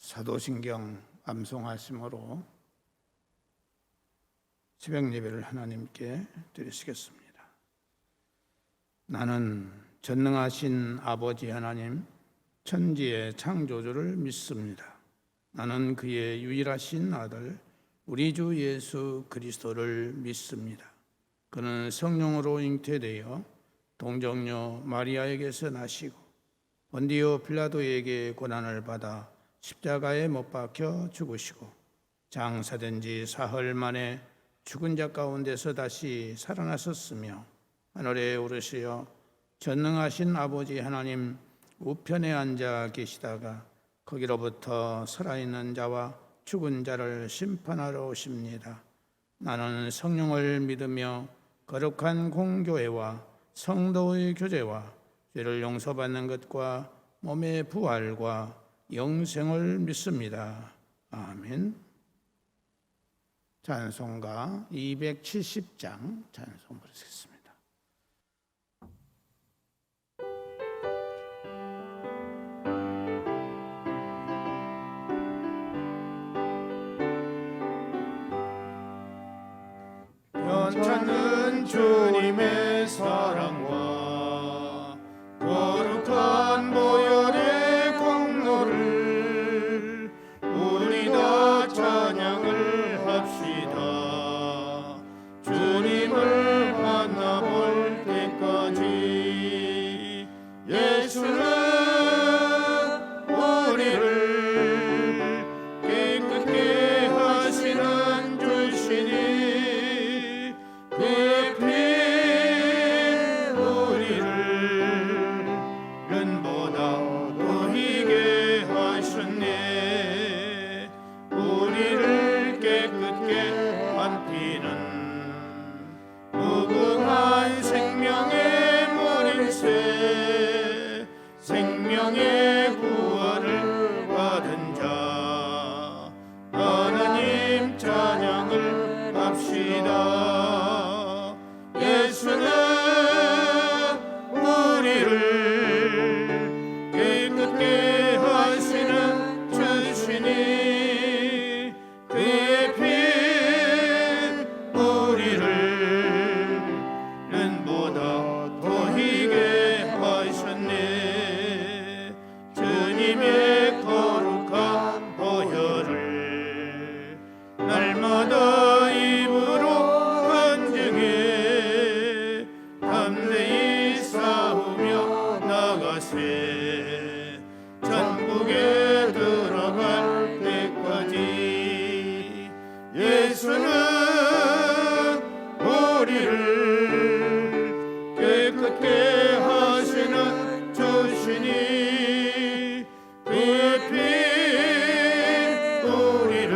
사도신경 암송하심으로 새벽 예배를 하나님께 드리시겠습니다. 나는 전능하신 아버지 하나님, 천지의 창조주를 믿습니다. 나는 그의 유일하신 아들 우리 주 예수 그리스도를 믿습니다. 그는 성령으로 잉태되어 동정녀 마리아에게서 나시고 본디오 빌라도에게 고난을 받아 십자가에 못 박혀 죽으시고 장사된 지 사흘 만에 죽은 자 가운데서 다시 살아나셨으며 하늘에 오르시어 전능하신 아버지 하나님 우편에 앉아 계시다가 거기로부터 살아있는 자와 죽은 자를 심판하러 오십니다. 나는 성령을 믿으며 거룩한 공교회와 성도의 교제와 죄를 용서받는 것과 몸의 부활과 영생을 믿습니다. 아멘. 찬송가 270장 찬송 부르겠습니다. 연찮은 주님의 사랑과 거룩한 보혈의 공로를 우리 다 찬양을 합시다. 주님을 만나볼 때까지 예수는 우리를 깨끗게 하시는 주시니 그의 피 우리를 은보다 더 희게 하셨네. 우리를 깨끗게 한 피는 무궁한 생명의 물일세. 생명의 구원을 받은 자 하나님 찬양을 합시다. 예수는 우리를 깨끗게 하시는 주시니 그의 피 우리를 은보다 더 희게 하셨네. 주님의 거룩한 보혈을 날마다 입으로 간증해 담대히 싸우며 나가세. 천국에 들어갈 때까지 예수는 우리를 깨끗게 하시는 주시니 그의 피 우리를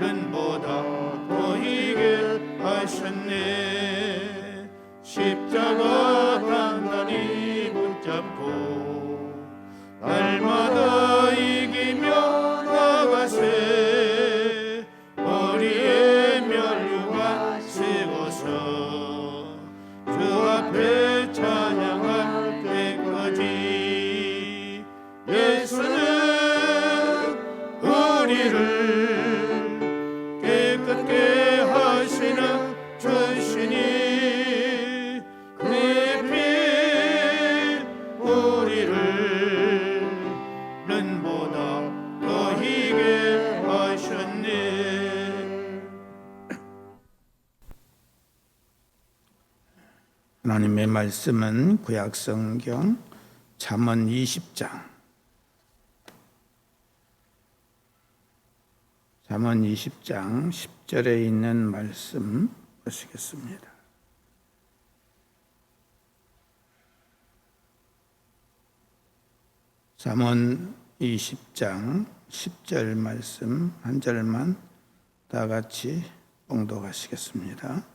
은보다 더 희게 하셨네. 십자가 단단히 붙잡고 날마다 이기며 나가세. 머리에 면류관 세워서 주 앞에 찬양할 때까지 예수는 우리를 깨끗게 하시는 주시니 그의 피 우리를 은보다 더 희게 하셨네. 하나님의 말씀은 구약성경 잠언 20장 잠언 20장 10절에 있는 말씀 보시겠습니다. 잠언 20장 10절 말씀 한 절만 다 같이 봉독하시겠습니다.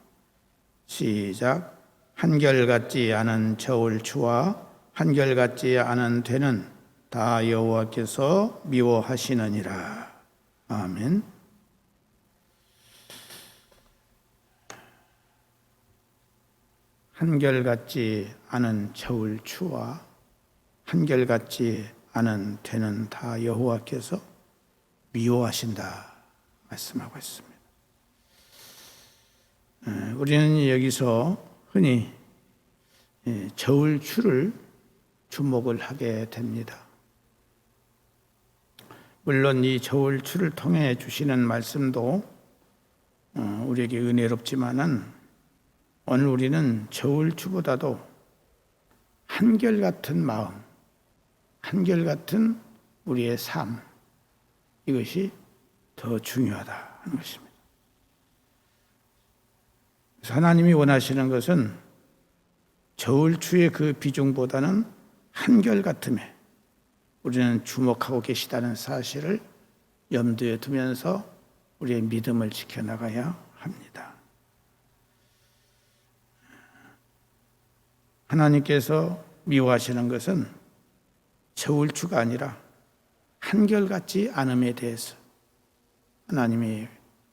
시작. 한결같지 않은 저울추와 한결같지 않은 되는 다 여호와께서 미워하시느니라. 아멘. 한결같지 않은 저울추와 한결같지 아는 되는 다 여호와께서 미워하신다 말씀하고 있습니다. 우리는 여기서 흔히 저울추를 주목을 하게 됩니다. 물론 이 저울추를 통해 주시는 말씀도 우리에게 은혜롭지만은 오늘 우리는 저울추보다도 한결같은 마음, 한결같은 우리의 삶, 이것이 더 중요하다 하는 것입니다. 그래서 하나님이 원하시는 것은 저울추의 그 비중보다는 한결같음에 우리는 주목하고 계시다는 사실을 염두에 두면서 우리의 믿음을 지켜나가야 합니다. 하나님께서 미워하시는 것은 저울추가 아니라 한결같지 않음에 대해서 하나님이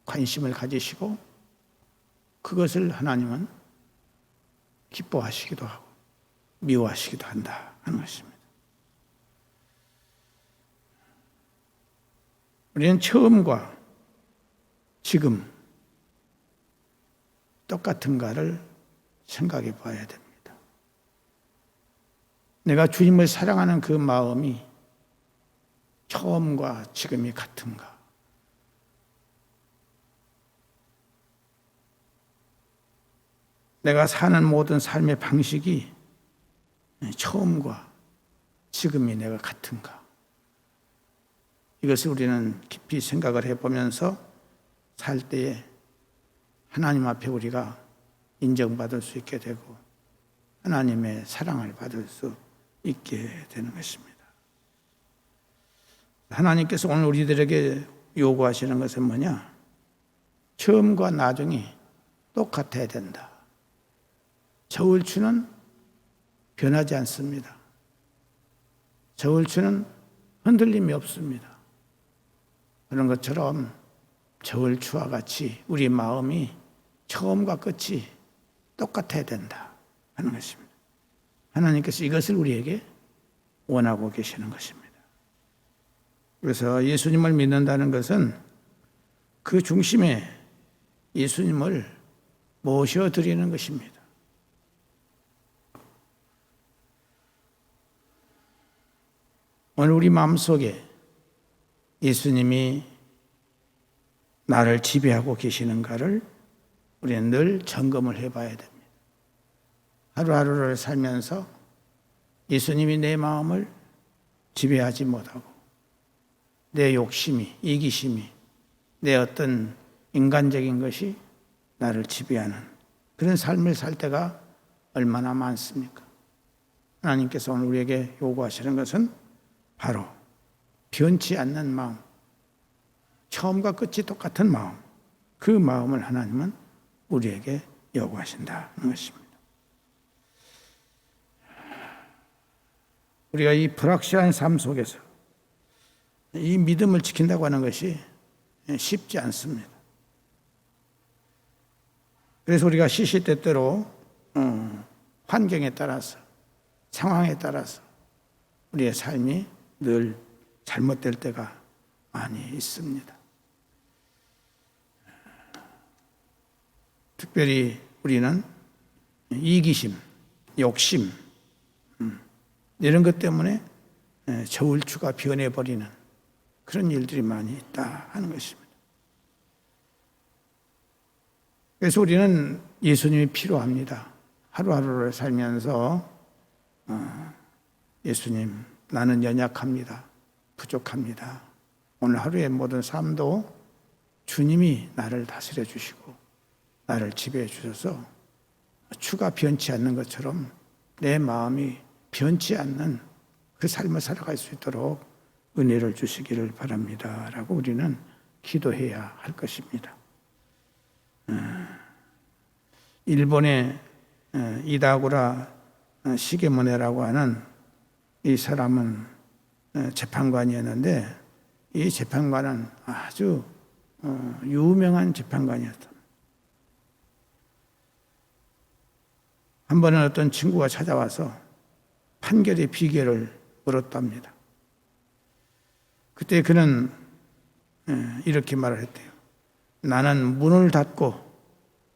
관심을 가지시고 그것을 하나님은 기뻐하시기도 하고 미워하시기도 한다 하는 것입니다. 우리는 처음과 지금 똑같은가를 생각해 봐야 됩니다. 내가 주님을 사랑하는 그 마음이 처음과 지금이 같은가? 내가 사는 모든 삶의 방식이 처음과 지금이 내가 같은가? 이것을 우리는 깊이 생각을 해보면서 살 때에 하나님 앞에 우리가 인정받을 수 있게 되고 하나님의 사랑을 받을 수 있게 되는 것입니다. 하나님께서 오늘 우리들에게 요구하시는 것은 뭐냐? 처음과 나중이 똑같아야 된다. 저울추는 변하지 않습니다. 저울추는 흔들림이 없습니다. 그런 것처럼 저울추와 같이 우리 마음이 처음과 끝이 똑같아야 된다 하는 것입니다. 하나님께서 이것을 우리에게 원하고 계시는 것입니다. 그래서 예수님을 믿는다는 것은 그 중심에 예수님을 모셔드리는 것입니다. 오늘 우리 마음속에 예수님이 나를 지배하고 계시는가를 우리는 늘 점검을 해봐야 됩니다. 하루하루를 살면서 예수님이 내 마음을 지배하지 못하고 내 욕심이, 이기심이, 내 어떤 인간적인 것이 나를 지배하는 그런 삶을 살 때가 얼마나 많습니까? 하나님께서 오늘 우리에게 요구하시는 것은 바로 변치 않는 마음, 처음과 끝이 똑같은 마음, 그 마음을 하나님은 우리에게 요구하신다는 것입니다. 우리가 이 불확실한 삶 속에서 이 믿음을 지킨다고 하는 것이 쉽지 않습니다. 그래서 우리가 시시때때로 환경에 따라서 상황에 따라서 우리의 삶이 늘 잘못될 때가 많이 있습니다. 특별히 우리는 이기심, 욕심 이런 것 때문에 저울추가 변해버리는 그런 일들이 많이 있다 하는 것입니다. 그래서 우리는 예수님이 필요합니다. 하루하루를 살면서 예수님, 나는 연약합니다. 부족합니다. 오늘 하루의 모든 삶도 주님이 나를 다스려 주시고 나를 지배해 주셔서 추가 변치 않는 것처럼 내 마음이 변치 않는 그 삶을 살아갈 수 있도록 은혜를 주시기를 바랍니다. 라고 우리는 기도해야 할 것입니다. 일본의 이다구라 시게모네라고 하는 이 사람은 재판관이었는데 이 재판관은 아주 유명한 재판관이었다. 한 번은 어떤 친구가 찾아와서 판결의 비결을 물었답니다. 그때 그는 이렇게 말을 했대요. 나는 문을 닫고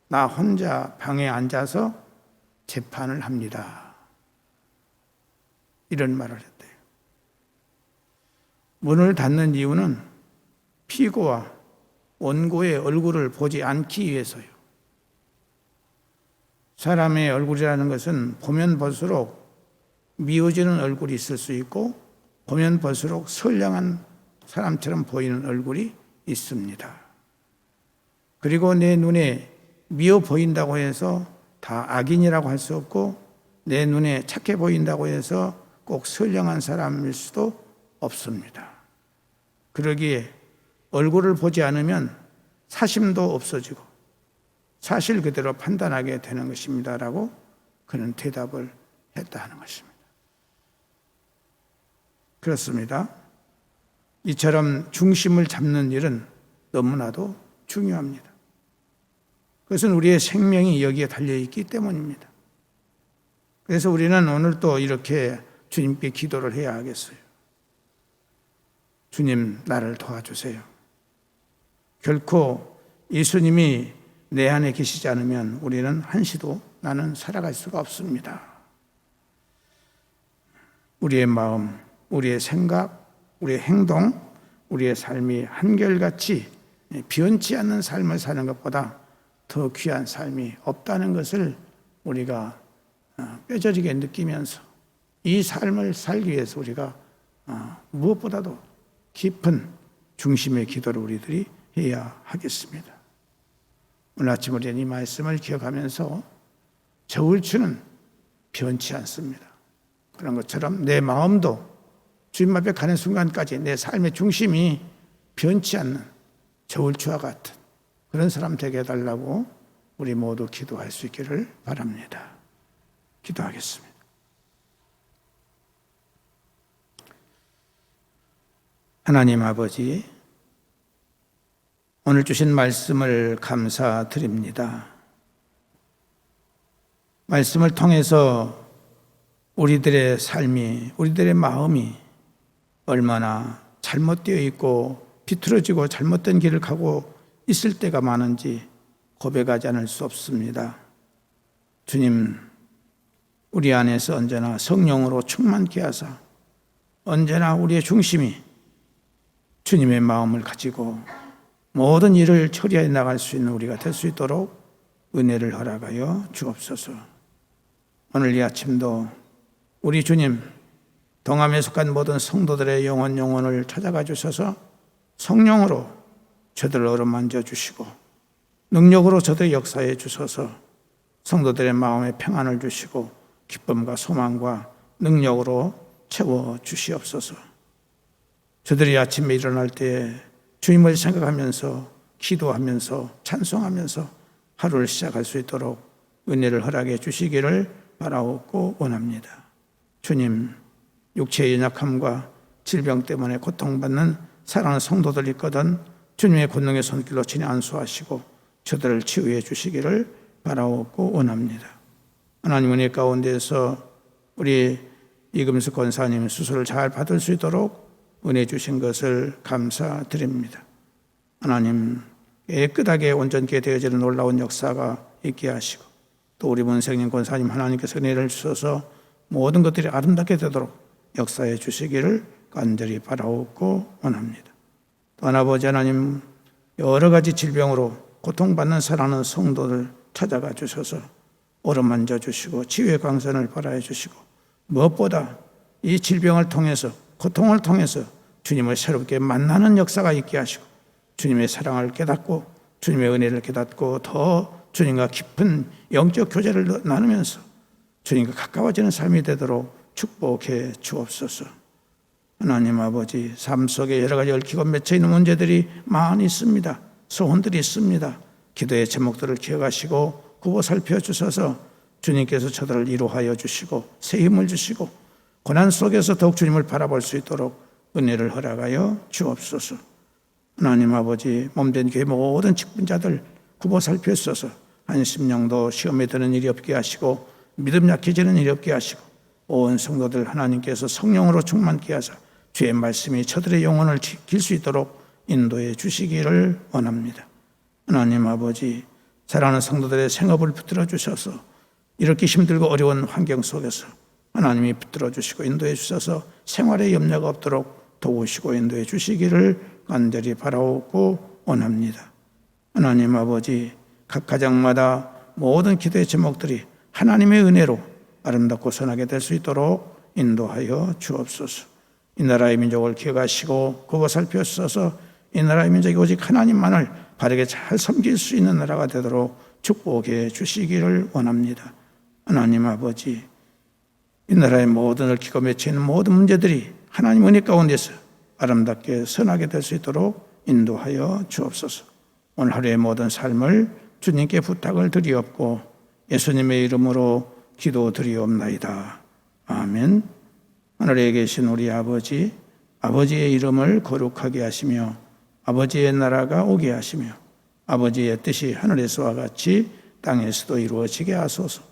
나 혼자 방에 앉아서 재판을 합니다. 이런 말을 했대요. 문을 닫는 이유는 피고와 원고의 얼굴을 보지 않기 위해서요. 사람의 얼굴이라는 것은 보면 볼수록 미워지는 얼굴이 있을 수 있고 보면 볼수록 선량한 사람처럼 보이는 얼굴이 있습니다. 그리고 내 눈에 미워 보인다고 해서 다 악인이라고 할 수 없고 내 눈에 착해 보인다고 해서 꼭 선량한 사람일 수도 없습니다. 그러기에 얼굴을 보지 않으면 사심도 없어지고 사실 그대로 판단하게 되는 것입니다라고 그는 대답을 했다 하는 것입니다. 그렇습니다. 이처럼 중심을 잡는 일은 너무나도 중요합니다. 그것은 우리의 생명이 여기에 달려있기 때문입니다. 그래서 우리는 오늘 또 이렇게 주님께 기도를 해야 하겠어요. 주님, 나를 도와주세요. 결코 예수님이 내 안에 계시지 않으면 우리는 한시도 나는 살아갈 수가 없습니다. 우리의 마음, 우리의 생각, 우리의 행동, 우리의 삶이 한결같이 변치 않는 삶을 사는 것보다 더 귀한 삶이 없다는 것을 우리가 뼈저리게 느끼면서 이 삶을 살기 위해서 우리가 무엇보다도 깊은 중심의 기도를 우리들이 해야 하겠습니다. 오늘 아침 우리는 이 말씀을 기억하면서 저울추는 변치 않습니다. 그런 것처럼 내 마음도 주님 앞에 가는 순간까지 내 삶의 중심이 변치 않는 저울추와 같은 그런 사람 되게 해달라고 우리 모두 기도할 수 있기를 바랍니다. 기도하겠습니다. 하나님 아버지, 오늘 주신 말씀을 감사드립니다. 말씀을 통해서 우리들의 삶이, 우리들의 마음이 얼마나 잘못되어 있고 비틀어지고 잘못된 길을 가고 있을 때가 많은지 고백하지 않을 수 없습니다. 주님, 우리 안에서 언제나 성령으로 충만케 하사 언제나 우리의 중심이 주님의 마음을 가지고 모든 일을 처리해 나갈 수 있는 우리가 될 수 있도록 은혜를 허락하여 주옵소서. 오늘 이 아침도 우리 주님, 동암에 속한 모든 성도들의 영혼을 찾아가 주셔서 성령으로 저들을 어루만져 주시고 능력으로 저들 역사해 주셔서 성도들의 마음에 평안을 주시고 기쁨과 소망과 능력으로 채워 주시옵소서. 저들이 아침에 일어날 때 주님을 생각하면서 기도하면서 찬송하면서 하루를 시작할 수 있도록 은혜를 허락해 주시기를 바라옵고 원합니다. 주님, 육체의 연약함과 질병 때문에 고통받는 사랑하는 성도들이 있거든 주님의 권능의 손길로 친히 안수하시고 저들을 치유해 주시기를 바라옵고 원합니다. 하나님 은혜 가운데서 우리 이금수 권사님 수술을 잘 받을 수 있도록 은혜 주신 것을 감사드립니다. 하나님, 깨끗하게 온전케 되어지는 놀라운 역사가 있게 하시고 또 우리 문생님 권사님 하나님께서 은혜를 주셔서 모든 것들이 아름답게 되도록 역사해 주시기를 간절히 바라옵고 원합니다. 또 아버지 하나님, 여러 가지 질병으로 고통받는 사랑하는 성도들 찾아가 주셔서 어루만져 주시고 치유의 광선을 발하여 주시고 무엇보다 이 질병을 통해서 고통을 통해서 주님을 새롭게 만나는 역사가 있게 하시고 주님의 사랑을 깨닫고 주님의 은혜를 깨닫고 더 주님과 깊은 영적 교제를 나누면서 주님과 가까워지는 삶이 되도록 축복해 주옵소서. 하나님 아버지, 삶 속에 여러 가지 얽히고 맺혀 있는 문제들이 많이 있습니다. 소원들이 있습니다. 기도의 제목들을 기억하시고 굽어 살펴주셔서 주님께서 저들을 위로하여 주시고 새 힘을 주시고 고난 속에서 더욱 주님을 바라볼 수 있도록 은혜를 허락하여 주옵소서. 하나님 아버지, 몸된 교회 모든 직분자들 굽어 살펴주셔서 한심령도 시험에 드는 일이 없게 하시고 믿음 약해지는 일이 없게 하시고 온 성도들 하나님께서 성령으로 충만케 하사 주의 말씀이 저들의 영혼을 지킬 수 있도록 인도해 주시기를 원합니다. 하나님 아버지, 사랑하는 성도들의 생업을 붙들어 주셔서 이렇게 힘들고 어려운 환경 속에서 하나님이 붙들어 주시고 인도해 주셔서 생활에 염려가 없도록 도우시고 인도해 주시기를 간절히 바라오고 원합니다. 하나님 아버지, 각 가정마다 모든 기도의 제목들이 하나님의 은혜로 아름답고 선하게 될 수 있도록 인도하여 주옵소서. 이 나라의 민족을 기억하시고 그거 살펴주셔서 이 나라의 민족이 오직 하나님만을 바르게 잘 섬길 수 있는 나라가 되도록 축복해 주시기를 원합니다. 하나님 아버지, 이 나라의 모든 얽히고 맺히는 모든 문제들이 하나님 은혜 가운데서 아름답게 선하게 될 수 있도록 인도하여 주옵소서. 오늘 하루의 모든 삶을 주님께 부탁을 드리옵고 예수님의 이름으로 기도드리옵나이다. 아멘. 하늘에 계신 우리 아버지, 아버지의 이름을 거룩하게 하시며 아버지의 나라가 오게 하시며 아버지의 뜻이 하늘에서와 같이 땅에서도 이루어지게 하소서.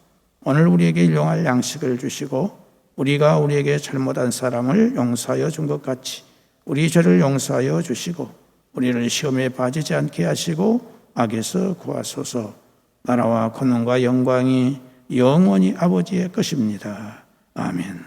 오늘 우리에게 일용할 양식을 주시고 우리가 우리에게 잘못한 사람을 용서하여 준 것 같이 우리 죄를 용서하여 주시고 우리를 시험에 빠지지 않게 하시고 악에서 구하소서. 나라와 권능과 영광이 영원히 아버지의 것입니다. 아멘.